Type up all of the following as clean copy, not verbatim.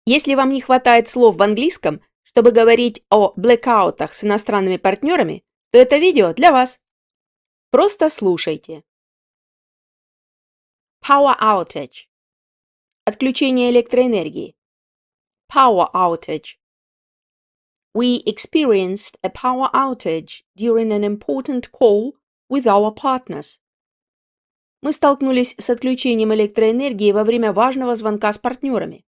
Если вам не хватает слов в английском, чтобы говорить о блэкаутах с иностранными партнерами, то это видео для вас. Просто слушайте. Power outage. Отключение электроэнергии. Power outage. We experienced a power outage during an important call with our partners. Мы столкнулись с отключением электроэнергии во время важного звонка с партнерами.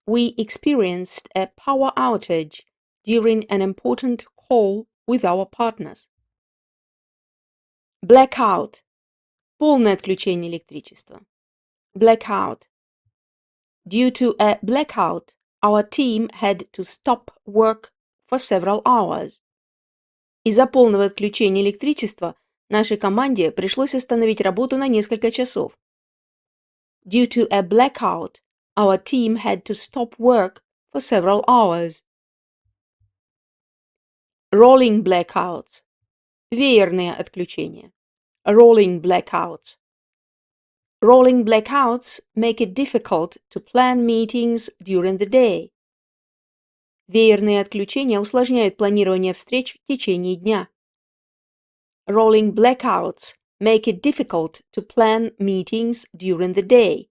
We experienced a power outage during an important call with our partners. Blackout. Полное отключение электричества. Blackout. Due to a blackout, our team had to stop work for several hours. Из-за полного отключения электричества нашей команде пришлось остановить работу на несколько часов. Due to a blackout, our team had to stop work for several hours. Rolling blackouts. Веерные отключения. Rolling blackouts. Rolling blackouts make it difficult to plan meetings during the day. Веерные отключения усложняют планирование встреч в течение дня. Rolling blackouts make it difficult to plan meetings during the day.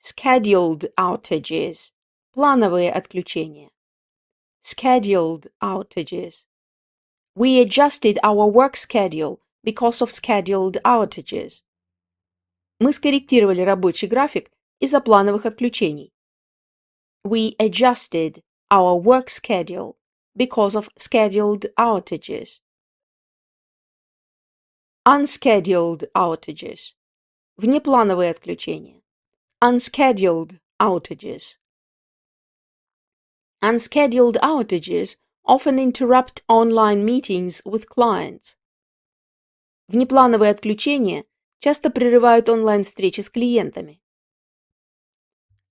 Scheduled outages. Плановые отключения. Scheduled outages. We adjusted our work schedule because of scheduled outages. Мы скорректировали рабочий график из-за плановых отключений. We adjusted our work schedule because of scheduled outages. Unscheduled outages. Внеплановые отключения. Unscheduled outages. Unscheduled outages often interrupt online meetings with clients. Внеплановые отключения часто прерывают онлайн-встречи с клиентами.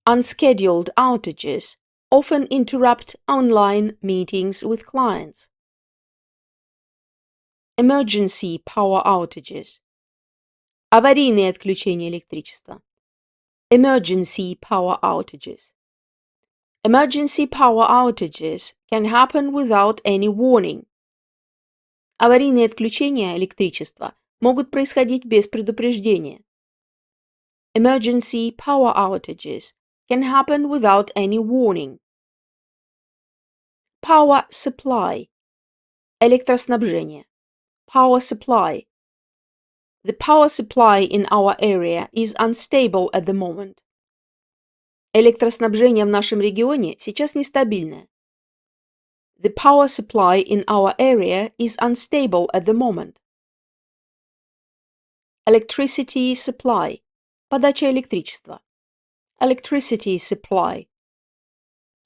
Unscheduled outages often interrupt online meetings with clients. Emergency power outages. Аварийные отключения электричества. Emergency power outages. Emergency power outages can happen without any warning. Аварийные отключения электричества могут происходить без предупреждения. Emergency power outages can happen without any warning. Power supply. Электроснабжение. Power supply. The power supply in our area is unstable at the moment. Электроснабжение в нашем регионе сейчас нестабильное. The power supply in our area is unstable at the moment. Electricity supply. Подача электричества. Electricity supply.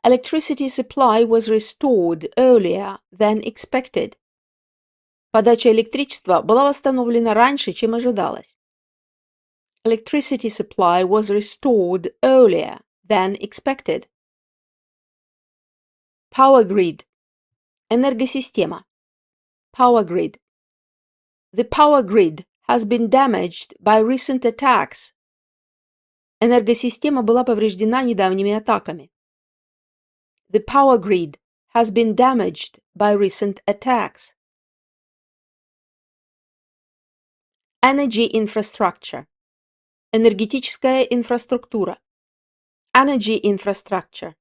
Electricity supply was restored earlier than expected. Подача электричества была восстановлена раньше, чем ожидалось. Electricity supply was restored earlier than expected. Power grid. Энергосистема. Power grid. The power grid has been damaged by recent attacks. Энергосистема была повреждена недавними атаками. The power grid has been damaged by recent attacks. Energy infrastructure. Энергетическая инфраструктура. Energy infrastructure.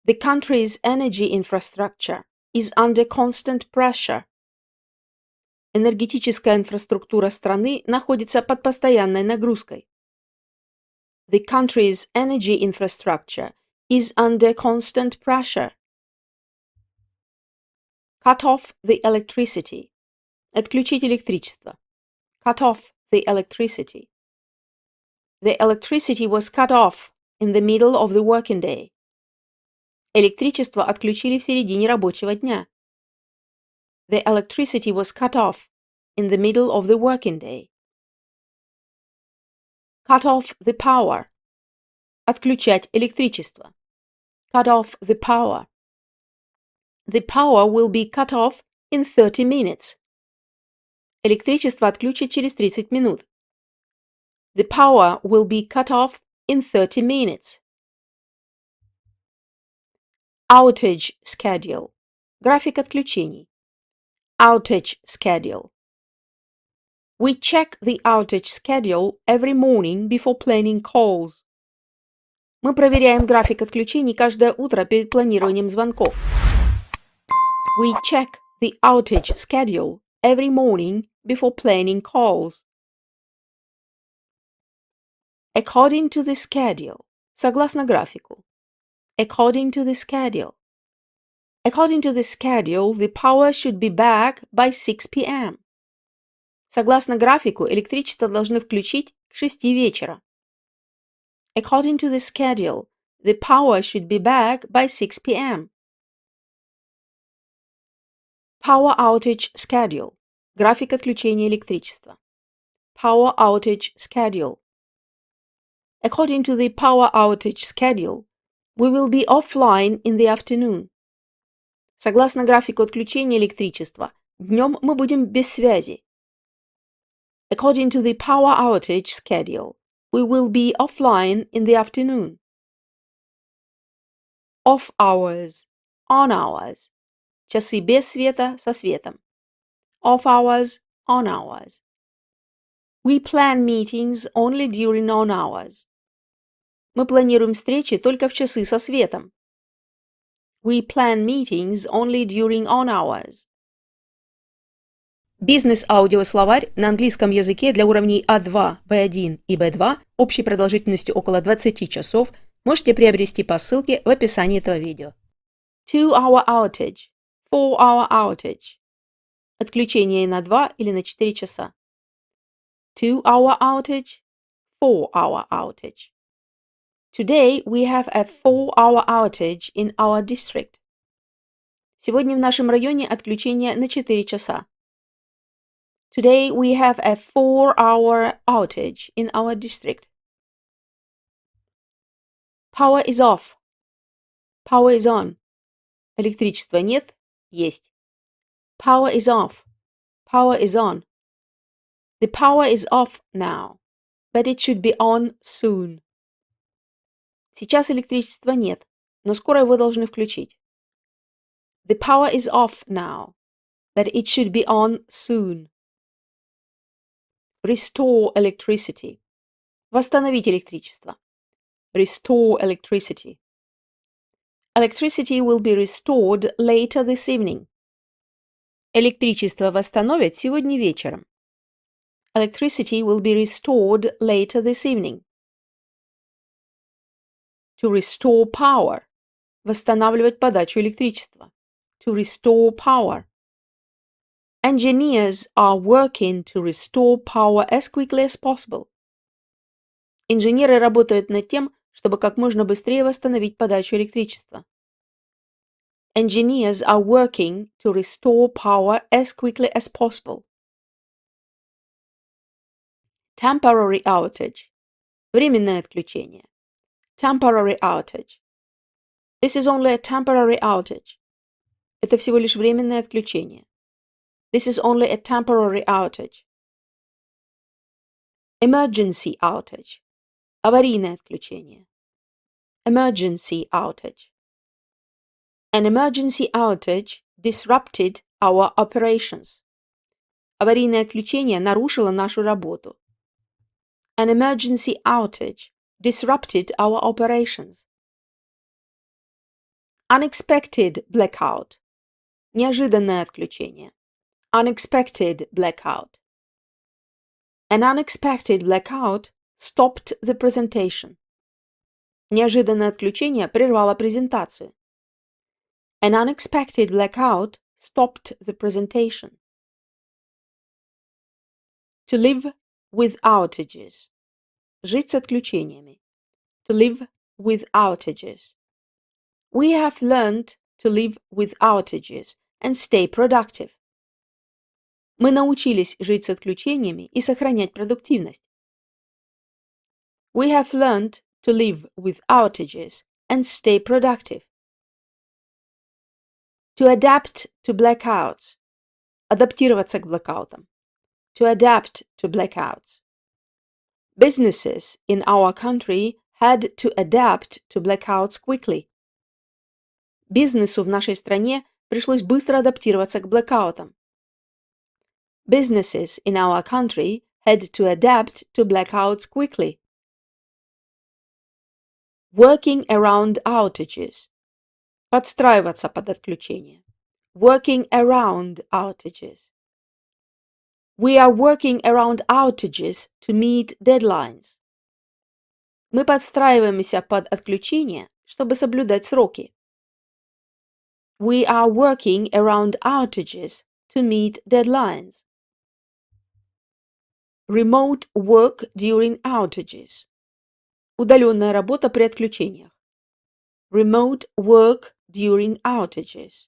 The country's energy infrastructure is under constant pressure. Энергетическая инфраструктура страны находится под постоянной нагрузкой. The country's energy infrastructure is under constant pressure. Cut off the electricity. Отключить электричество. Cut off the electricity. The electricity was cut off in the middle of the working day. Электричество отключили в середине рабочего дня. The electricity was cut off in the middle of the working day. Cut off the power. Отключать электричество. Cut off the power. The power will be cut off in 30 minutes. Электричество отключат через 30 минут. The power will be cut off in 30 minutes. Outage schedule. График отключений. Outage schedule. We check the outage schedule every morning before planning calls. Мы проверяем график отключений каждое утро перед планированием звонков. We check the outage schedule every morning before planning calls. According to the schedule. Согласно графику. According to the schedule. According to the schedule, the power should be back by 6 p.m. Согласно графику, электричество должны включить к 6 вечера. According to the schedule, the power should be back by 6 p.m. Power outage schedule. График отключения электричества. Power outage schedule. According to the power outage schedule, we will be offline in the afternoon. Согласно графику отключения электричества, днем мы будем без связи. According to the power outage schedule, we will be offline in the afternoon. Off hours, on hours. Часы без света, со светом. Off hours, on hours. We plan meetings only during on hours. Мы планируем встречи только в часы со светом. We plan meetings only during on hours. Бизнес-аудиословарь на английском языке для уровней А2, Б1 и Б2 общей продолжительностью около 20 часов можете приобрести по ссылке в описании этого видео. 2-hour outage. 4-hour outage. Отключение на 2 или на 4 часа. 2-hour outage. 4-hour outage. Today we have a 4-hour outage in our district. Сегодня в нашем районе отключение на 4 часа. Today we have a 4-hour outage in our district. Power is off. Power is on. Электричества нет, есть. Power is off. Power is on. The power is off now, but it should be on soon. Сейчас электричества нет, но скоро его должны включить. The power is off now, but it should be on soon. Restore electricity. Восстановить электричество. Restore electricity. Electricity will be restored later this evening. Электричество восстановят сегодня вечером. Electricity will be restored later this evening. To restore power. Восстанавливать подачу электричества. To restore power. Engineers are working to restore power as quickly as possible. Инженеры работают над тем, чтобы как можно быстрее восстановить подачу электричества. Engineers are working to restore power as quickly as possible. Temporary outage. Временное отключение. Temporary outage. This is only a temporary outage. Это всего лишь временное отключение. This is only a temporary outage. Emergency outage. Аварийное отключение. Emergency outage. An emergency outage disrupted our operations. Аварийное отключение нарушило нашу работу. An emergency outage disrupted our operations. Unexpected blackout. Неожиданное отключение. Unexpected blackout. An unexpected blackout stopped the presentation. Неожиданное отключение прервало презентацию. An unexpected blackout stopped the presentation. To live with outages. Жить с отключениями. To live with outages. We have learned to live with outages and stay productive. Мы научились жить с отключениями и сохранять продуктивность. We have learned to live with outages and stay productive. To adapt to blackouts. Адаптироваться к блэкаутам. To adapt to blackouts. Businesses in our country had to adapt to blackouts quickly. Бизнесу в нашей стране пришлось быстро адаптироваться к блэкаутам. Businesses in our country had to adapt to blackouts quickly. Working around outages. Подстраиваться под отключение. Working around outages. We are working around outages to meet deadlines. Мы подстраиваемся под отключение, чтобы соблюдать сроки. We are working around outages to meet deadlines. Remote work during outages. Удаленная работа при отключениях. Remote work during outages.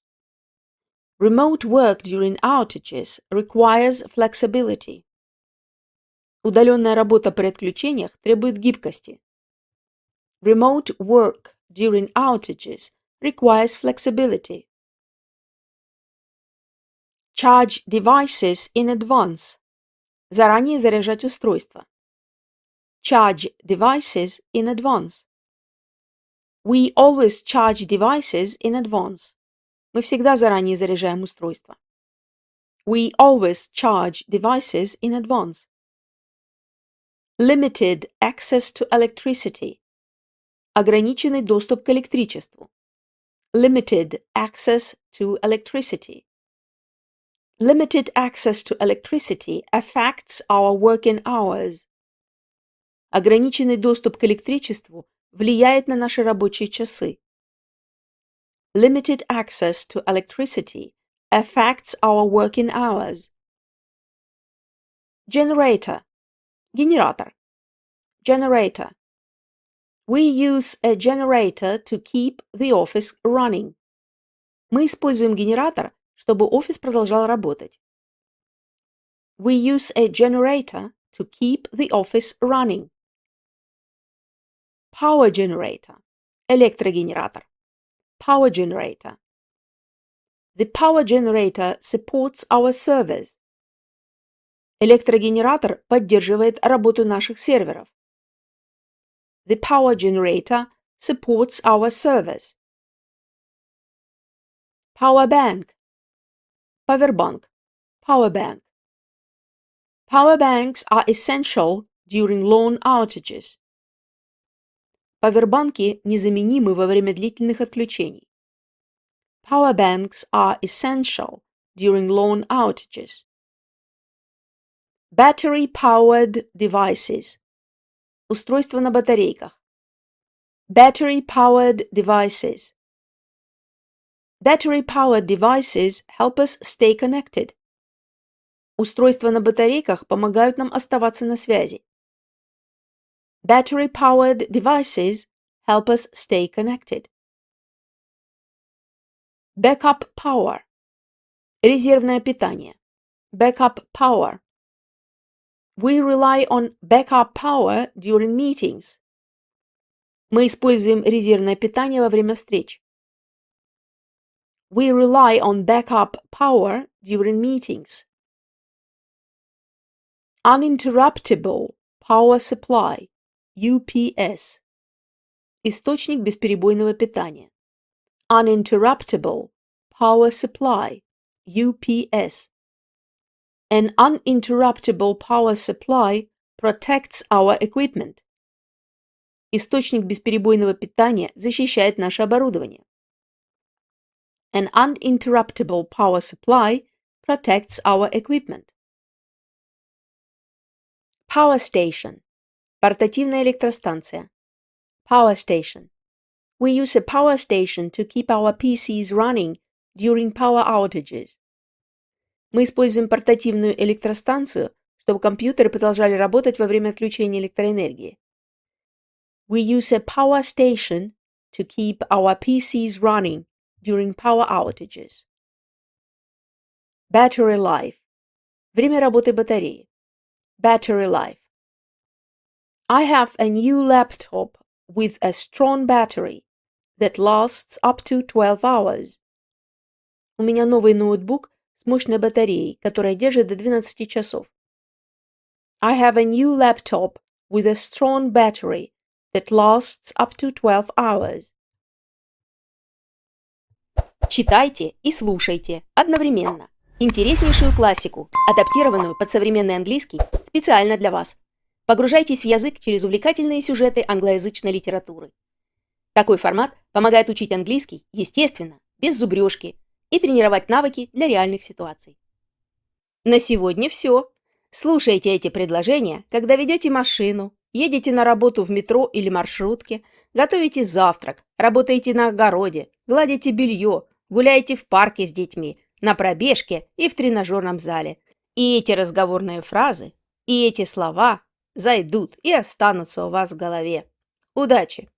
Remote work during outages requires flexibility. Удаленная работа при отключениях требует гибкости. Remote work during outages requires flexibility. Charge devices in advance. Заранее заряжать устройство. Charge devices in advance. We always charge devices in advance. Мы всегда заранее заряжаем устройство. We always charge devices in advance. Limited access to electricity. Ограниченный доступ к электричеству. Limited access to electricity. Limited access to electricity affects our working hours. Ограниченный доступ к электричеству влияет на наши рабочие часы. Limited access to electricity affects our working hours. Generator. Генератор. Generator. We use a generator to keep the office running. Мы используем генератор, чтобы офис продолжал работать. We use a generator to keep the office running. Power generator. Электрогенератор. Power generator. The power generator supports our servers. Электрогенератор поддерживает работу наших серверов. The power generator supports our servers. Power bank. Powerbank. Power bank. Power banks are essential during long outages. Павербанки незаменимы во время длительных отключений. Power banks are essential during long outages. Battery-powered devices. Устройства на батарейках. Battery-powered devices. Battery-powered devices help us stay connected. Устройства на батарейках помогают нам оставаться на связи. Battery-powered devices help us stay connected. Backup power. Резервное питание. Backup power. We rely on backup power during meetings. Мы используем резервное питание во время встреч. We rely on backup power during meetings. Uninterruptible power supply. UPS. Источник бесперебойного питания. Uninterruptible power supply. UPS. An uninterruptible power supply protects our equipment. Источник бесперебойного питания защищает наше оборудование. An uninterruptible power supply protects our equipment. Power station. Портативная электростанция. Power station. We use a power station to keep our PCs running during power outages. Мы используем портативную электростанцию, чтобы компьютеры продолжали работать во время отключения электроэнергии. We use a power station to keep our PCs running during power outages. Battery life. Время работы батареи. Battery life. I have a new laptop with a strong battery that lasts up to 12 hours. У меня новый ноутбук с мощной батареей, которая держит до 12 часов. I have a new laptop with a strong battery that lasts up to 12 hours. Читайте и слушайте одновременно интереснейшую классику, адаптированную под современный английский специально для вас. Погружайтесь в язык через увлекательные сюжеты англоязычной литературы. Такой формат помогает учить английский естественно, без зубрежки и тренировать навыки для реальных ситуаций. На сегодня все. Слушайте эти предложения, когда ведете машину, едете на работу в метро или маршрутке, готовите завтрак, работаете на огороде, гладите белье, гуляете в парке с детьми, на пробежке и в тренажерном зале. И эти разговорные фразы, и эти слова зайдут и останутся у вас в голове. Удачи!